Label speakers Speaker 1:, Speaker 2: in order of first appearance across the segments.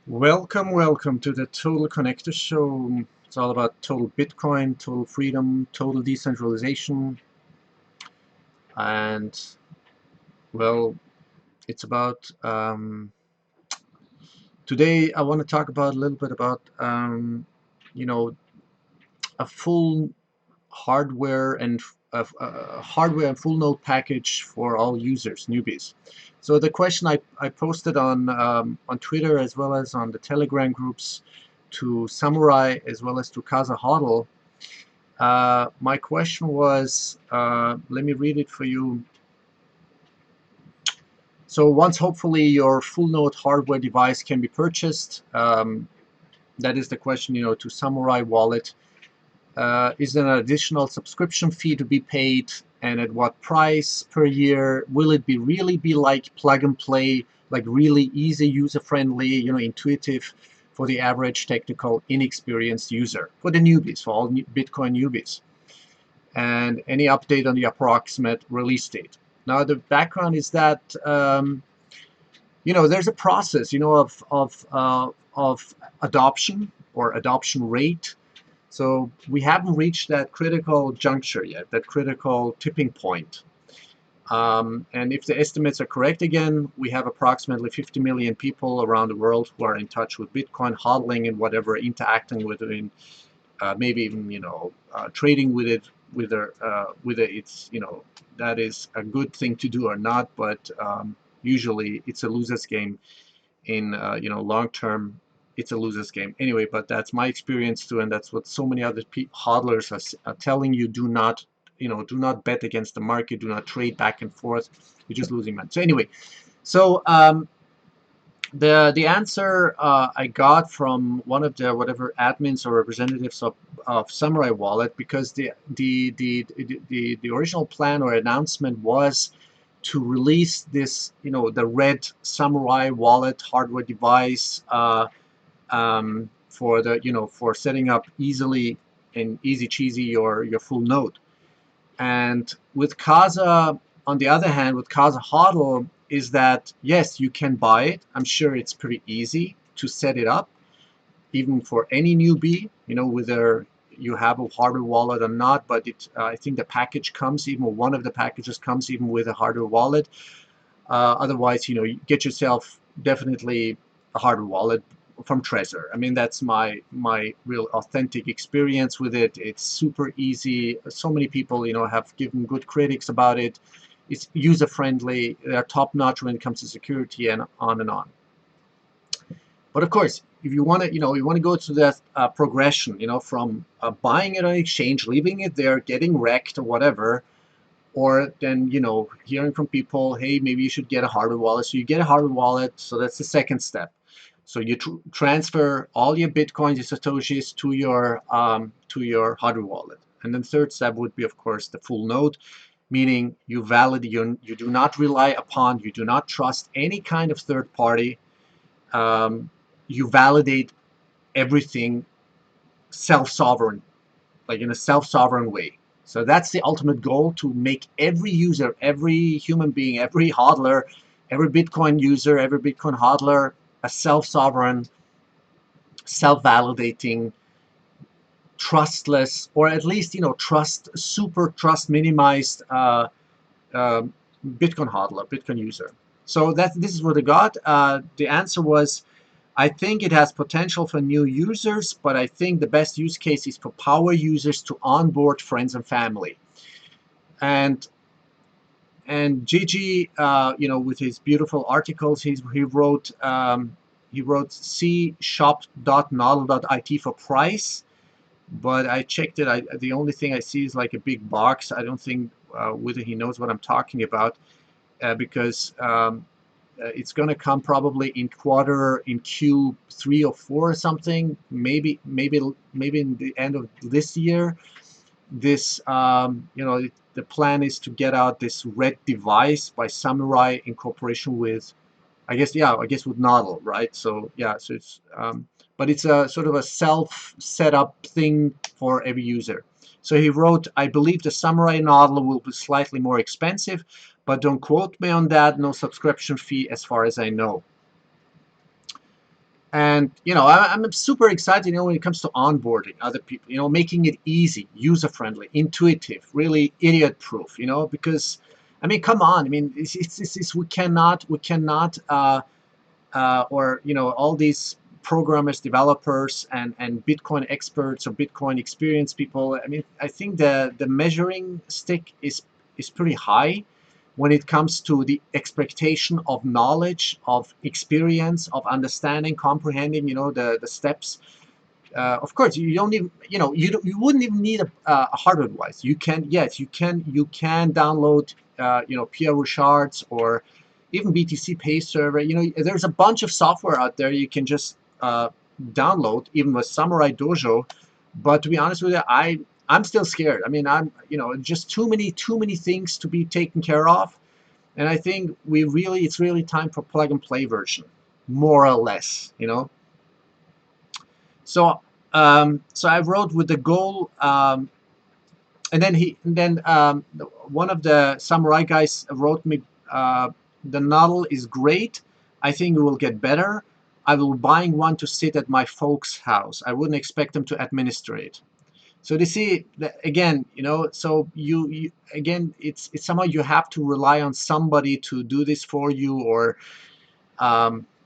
Speaker 1: Welcome to the Total Connector Show. It's all about total Bitcoin, total freedom, total decentralization, and well, it's about today. I want to talk about a little bit about you know a full hardware and hardware and full node package for all users, newbies. So the question I posted on Twitter as well as on the Telegram groups to Samurai as well as to Kaza Hodl. My question was, let me read it for you. So once hopefully your full node hardware device can be purchased, that is the question, to Samurai Wallet. Is there an additional subscription fee to be paid, and at what price per year? Will it really be like plug and play, like really easy, user-friendly, intuitive for the average technical inexperienced user, for the newbies, for all Bitcoin newbies? And any update on the approximate release date? Now the background is that there's a process of adoption or adoption rate. So we haven't reached that critical juncture yet, that critical tipping point. And if the estimates are correct again, we have approximately 50 million people around the world who are in touch with Bitcoin, hodling and whatever, interacting with it, maybe even trading with it, whether it's that is a good thing to do or not. But usually it's a loser's game in long term. It's a loser's game anyway, but that's my experience too, and that's what so many other hodlers are telling you. Do not bet against the market, do not trade back and forth, you're just losing money. So anyway, so the answer I got from one of the whatever admins or representatives of Samurai Wallet, because the original plan or announcement was to release this, the red Samurai Wallet hardware device for the for setting up easily and easy cheesy your full node. And with Kaza, on the other hand, with Kaza Hodl, is that yes, you can buy it. I'm sure it's pretty easy to set it up, even for any newbie, whether you have a hardware wallet or not. But I think the package comes, even one of the packages comes even with a hardware wallet. Otherwise, you get yourself definitely a hardware wallet from Trezor. I mean, that's my real authentic experience with it. It's super easy. So many people, have given good critics about it. It's user-friendly. They're top-notch when it comes to security and on and on. But of course, if you want to, you want to go to that progression, from buying it on exchange, leaving it there, getting wrecked or whatever, or then, hearing from people, hey, maybe you should get a hardware wallet. So you get a hardware wallet. So that's the second step. So you transfer all your Bitcoins, your Satoshis to your hardware wallet. And then third step would be, of course, the full node, meaning you validate, you do not rely upon, you do not trust any kind of third party. You validate everything self-sovereign, like in a self-sovereign way. So that's the ultimate goal, to make every user, every human being, every hodler, every Bitcoin user, every Bitcoin hodler, a self-sovereign, self-validating, trustless, or at least super trust minimized Bitcoin hodler, Bitcoin user. So this is what I got. The answer was, I think it has potential for new users, but I think the best use case is for power users to onboard friends and family. And Gigi, with his beautiful articles, he wrote cshop.nodl.it for price, but I checked it. The only thing I see is like a big box. I don't think whether he knows what I'm talking about, because it's going to come probably in Q3 or 4 or something, maybe in the end of this year. This the plan is to get out this red device by Samurai in cooperation with, I guess with Nodl, right? So yeah, so it's but it's a sort of a self-set-up thing for every user. So he wrote, I believe the Samurai Nodl will be slightly more expensive, but don't quote me on that. No subscription fee as far as I know. And I'm super excited, when it comes to onboarding other people, making it easy, user-friendly, intuitive, really idiot-proof, because I mean, come on, I mean, it's we cannot or all these programmers, developers, and Bitcoin experts or Bitcoin experienced people. I mean, I think the measuring stick is pretty high when it comes to the expectation of knowledge, of experience, of understanding, comprehending, the steps. Of course, you don't even, you wouldn't even need a hardware device. You can, yes, you can download, Pierre shards or even BTC Pay Server. There's a bunch of software out there you can just download, even with Samurai Dojo. But to be honest with you, I'm still scared. I mean, just too many things to be taken care of. And I think it's really time for plug and play version, more or less. So I wrote with the goal, and then one of the samurai guys wrote me, the noddle is great. I think it will get better. I will buying one to sit at my folks' house. I wouldn't expect them to administer it. So they see that again, so you again, it's somehow you have to rely on somebody to do this for you, or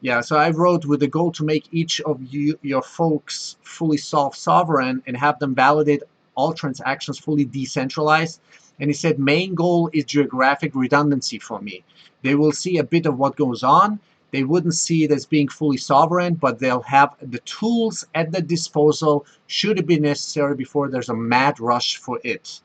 Speaker 1: yeah. So I wrote with the goal to make each of your folks fully self-sovereign and have them validate all transactions fully decentralized. And he said main goal is geographic redundancy for me. They will see a bit of what goes on. They wouldn't see it as being fully sovereign, but they'll have the tools at their disposal should it be necessary before there's a mad rush for it.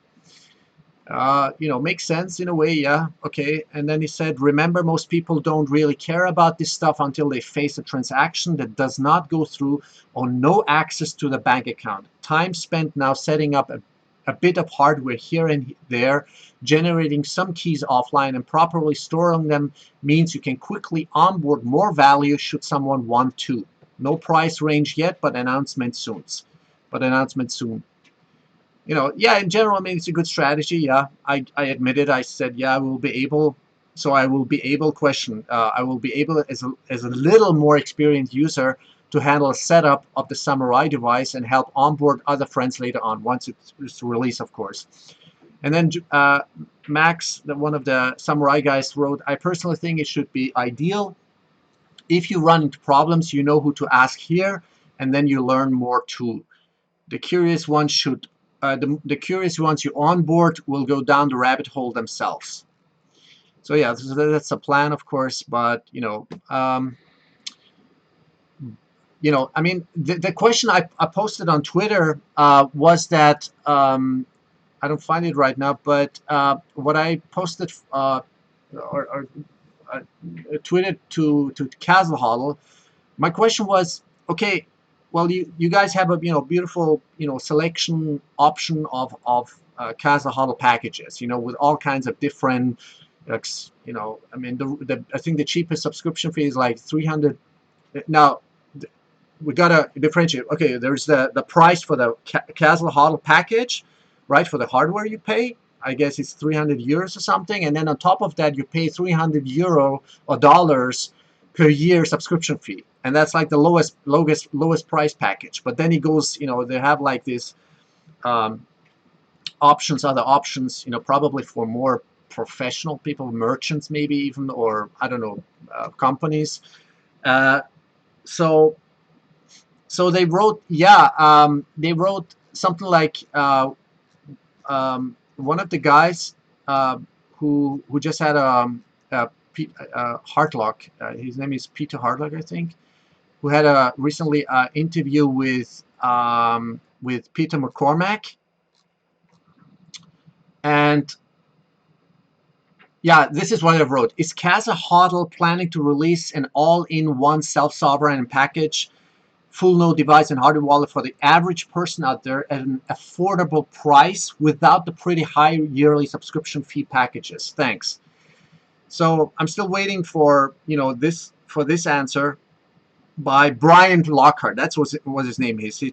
Speaker 1: Makes sense in a way, yeah, okay. And then he said, remember, most people don't really care about this stuff until they face a transaction that does not go through or no access to the bank account. Time spent now setting up a bit of hardware here and there, generating some keys offline and properly storing them means you can quickly onboard more value should someone want to. No price range yet, but announcement soon. Yeah, in general, I mean, it's a good strategy. Yeah, I admit it. I said, yeah, I will be able. So I will be able, I will be able, as a little more experienced user, to handle a setup of the Samurai device and help onboard other friends later on, once it's released, of course. And then Max, one of the Samurai guys, wrote, I personally think it should be ideal. If you run into problems, you know who to ask here, and then you learn more too. The curious ones the curious ones you onboard will go down the rabbit hole themselves. So yeah, that's a plan, of course. But I mean, the question I posted on Twitter was that I don't find it right now, but what I posted or tweeted to Castle Huddle. My question was, okay, well, you guys have a beautiful selection option of Casa Huddle packages, with all kinds of different, I mean, I think the cheapest subscription fee is like 300. Now we gotta differentiate. Okay, there's the price for the Casa Huddle package, right? For the hardware you pay, I guess it's 300 euros or something, and then on top of that you pay 300 euro or dollars per year subscription fee, and that's like the lowest price package. But then it goes, they have like this other options, probably for more professional people, merchants maybe even, or I don't know, companies. Uh, so they wrote, yeah, they wrote something like one of the guys who just had Hartlock, his name is Peter Hartlock, I think, who had a recently interview with Peter McCormack, and yeah, this is what I wrote. Is Casa Huddle planning to release an all-in-one self-sovereign package, full node device and hardware wallet for the average person out there at an affordable price without the pretty high yearly subscription fee packages? Thanks. So I'm still waiting for this answer by Brian Lockhart. That's what his name is.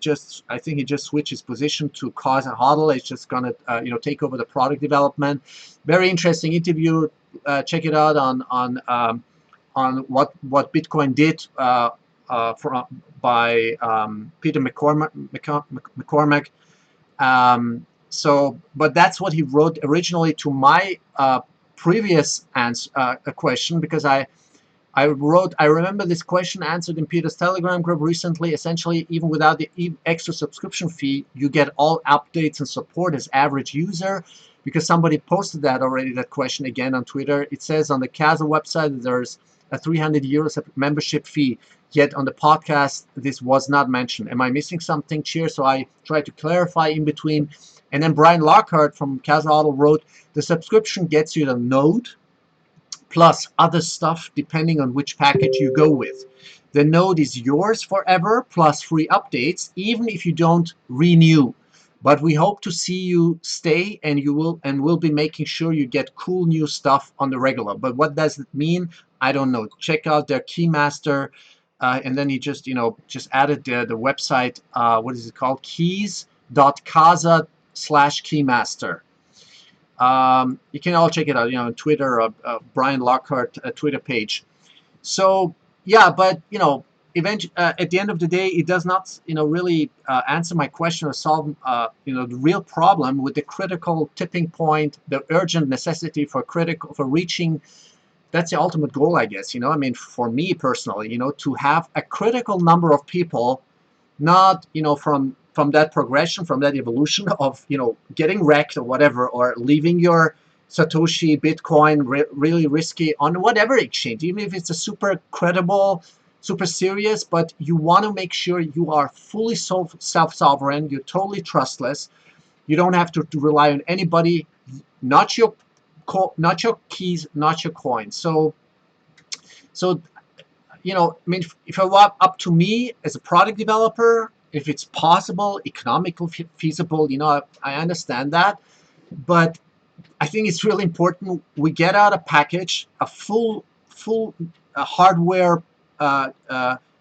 Speaker 1: I think he just switched his position to Casa Huddle. He's just gonna take over the product development. Very interesting interview. Check it out on what Bitcoin did by Peter McCormack. But that's what he wrote originally to my previous answer, question, because I remember this question answered in Peter's Telegram group recently. Essentially, even without the extra subscription fee, you get all updates and support as average user, because somebody posted that already, that question again on Twitter. It says on the Casa website that there's a 300 euros membership fee, yet on the podcast, this was not mentioned. Am I missing something? Cheers. So I tried to clarify in between. And then Brian Lockhart from Casa Auto wrote, the subscription gets you the node, plus other stuff depending on which package you go with. The node is yours forever, plus free updates, even if you don't renew. But we hope to see you stay, and we'll be making sure you get cool new stuff on the regular. But what does it mean? I don't know. Check out their Keymaster, and then he just added the website. What is it called? keys.casa/keymaster. You can all check it out, on Twitter, Brian Lockhart Twitter page. So yeah, but eventually, at the end of the day, it does not really answer my question or solve the real problem with the critical tipping point, the urgent necessity for reaching. That's the ultimate goal, I guess. I mean, for me personally, to have a critical number of people, not from that progression, from that evolution of getting wrecked or whatever, or leaving your Satoshi Bitcoin really risky on whatever exchange, even if it's a super credible, super serious, but you want to make sure you are fully self-sovereign, you're totally trustless, you don't have to rely on anybody, not your keys, not your coins. So I mean, if it were up to me as a product developer, if it's possible, economically feasible, I understand that. But I think it's really important we get out a package, a full hardware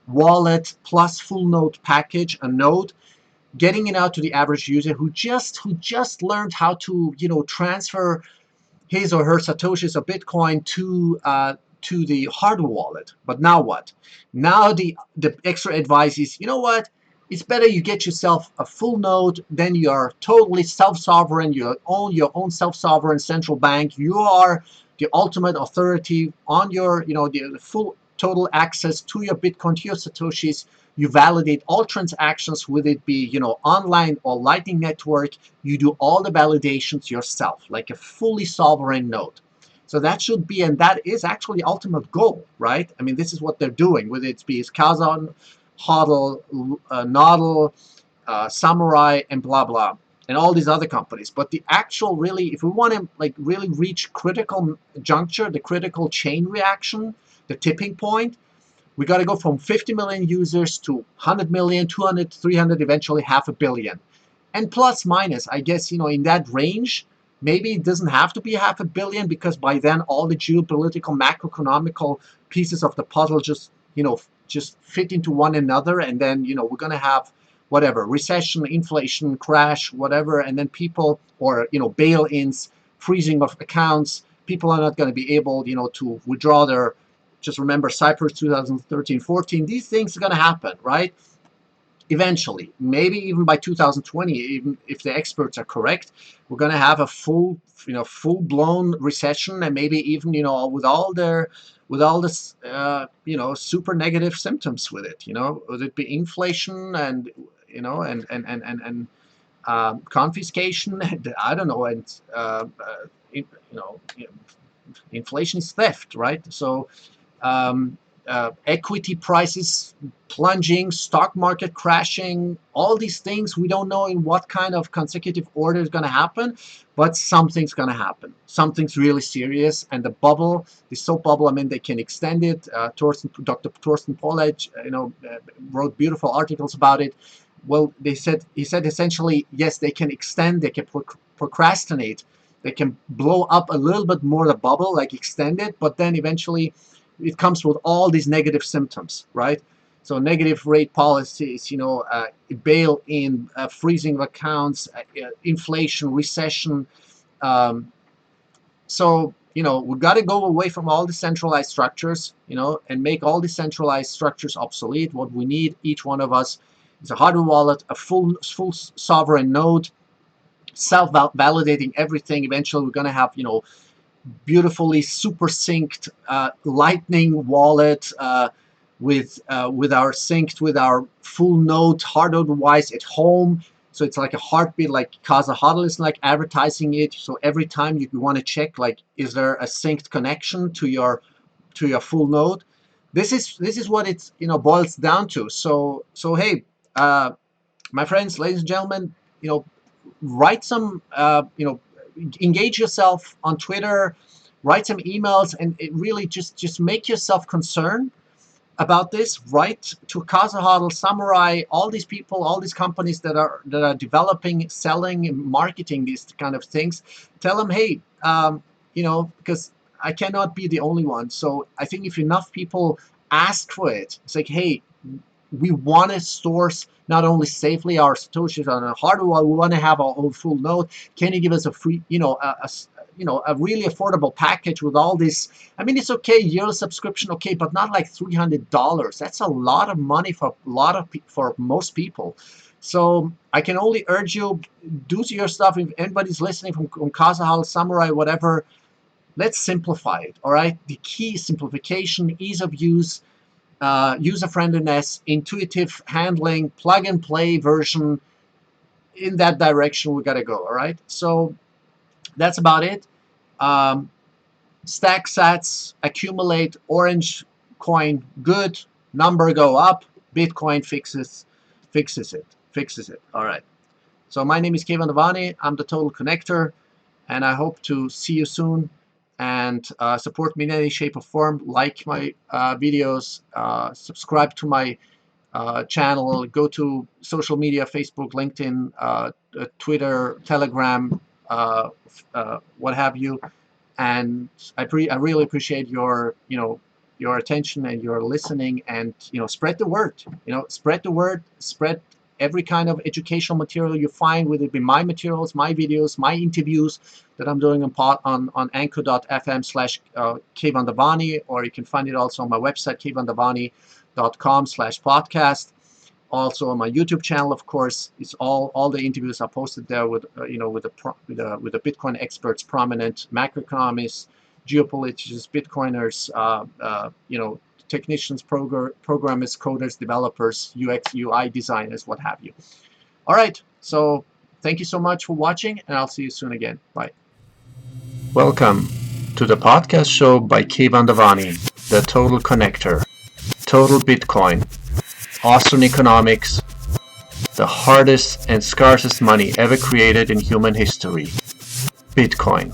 Speaker 1: wallet plus full node package, a node, getting it out to the average user who just learned how to transfer his or her Satoshis or Bitcoin to the hardware wallet. But now what? Now the extra advice is, what? It's better you get yourself a full node, then you are totally self-sovereign, you own your own self-sovereign central bank, you are the ultimate authority on your, the full total access to your Bitcoin, to your Satoshis. You validate all transactions, whether it be, online or Lightning Network. You do all the validations yourself, like a fully sovereign node. So that should be, and that is actually the ultimate goal, right? I mean, this is what they're doing, whether it be Kazan, HODL, Nodl, Samurai, and blah, blah, and all these other companies. But the actual, really, if we want to really reach critical juncture, the critical chain reaction, the tipping point, we got to go from 50 million users to 100 million, 200, 300, eventually 500 million. And plus minus, I guess, in that range, maybe it doesn't have to be 500 million, because by then all the geopolitical, macroeconomical pieces of the puzzle just fit into one another. And then, we're going to have whatever, recession, inflation, crash, whatever. And then people, or, bail-ins, freezing of accounts. People are not going to be able, to withdraw their, just remember Cyprus 2013-14. These things are going to happen, right? Eventually, maybe even by 2020, even if the experts are correct, we're going to have a full-blown recession, and maybe even, with all this, super negative symptoms with it. Would it be inflation and, and confiscation? And I don't know, and inflation is theft, right? So equity prices plunging, stock market crashing, all these things, we don't know in what kind of consecutive order is going to happen, but something's going to happen. Something's really serious, and the bubble, the soap bubble, I mean, they can extend it. Dr. Thorsten Pollage, wrote beautiful articles about it. Well, he said essentially, yes, they can extend, they can procrastinate, they can blow up a little bit more the bubble, like extend it, but then eventually it comes with all these negative symptoms, right? So negative rate policies, bail-in, freezing of accounts, inflation, recession. So we got to go away from all the centralized structures, and make all the centralized structures obsolete. What we need, each one of us, is a hardware wallet, a full sovereign node, self-validating everything. Eventually, we're going to have, beautifully super synced Lightning wallet with our full node hardware-wise at home. So it's like a heartbeat, like Casa HODL is like advertising it. So every time you want to check, like, is there a synced connection to your full node? This is what it's boils down to. So hey, my friends, ladies and gentlemen, write some, engage yourself on Twitter, write some emails, and it really just make yourself concerned about this. Write to Casa HODL, Samurai, all these people, all these companies that are developing, selling, and marketing these kind of things. Tell them, hey, because I cannot be the only one. So I think if enough people ask for it, it's like, hey, we want to store not only safely our satoshis on a hardware wallet, we want to have our own full node. Can you give us a free, a really affordable package with all this? I mean, it's okay, yearly subscription, okay, but not like $300. That's a lot of money for most people. So I can only urge you, do your stuff. If anybody's listening from Casa HODL, Samurai, whatever, let's simplify it. All right, the key is simplification, ease of use, user-friendliness, intuitive handling, plug-and-play version. In that direction we got to go. All right, so that's about it. Stack sats, accumulate, orange coin good, number go up, Bitcoin fixes it. All right, so my name is Keyvan Davani. I'm the Total Connector, and I hope to see you soon. And support me in any shape or form. Like my videos, subscribe to my channel, go to social media, Facebook, LinkedIn, Twitter, Telegram, what have you. And I really appreciate your attention and your listening, and spread the word. Spread the word. Spread every kind of educational material you find, whether it be my materials, my videos, my interviews that I'm doing on anchor.fm/Keyvan Davani, or you can find it also on my website, keivandavani.com/podcast. Also on my YouTube channel, of course, it's all the interviews are posted there with with the Bitcoin experts, prominent macroeconomists, geopoliticians, Bitcoiners, technicians, programmers, coders, developers, UX, UI designers, what have you. All right, so thank you so much for watching, and I'll see you soon again. Bye. Welcome to the podcast show by Keyvan Davani, the Total Connector, Total Bitcoin, Austrian economics, the hardest and scarcest money ever created in human history, Bitcoin.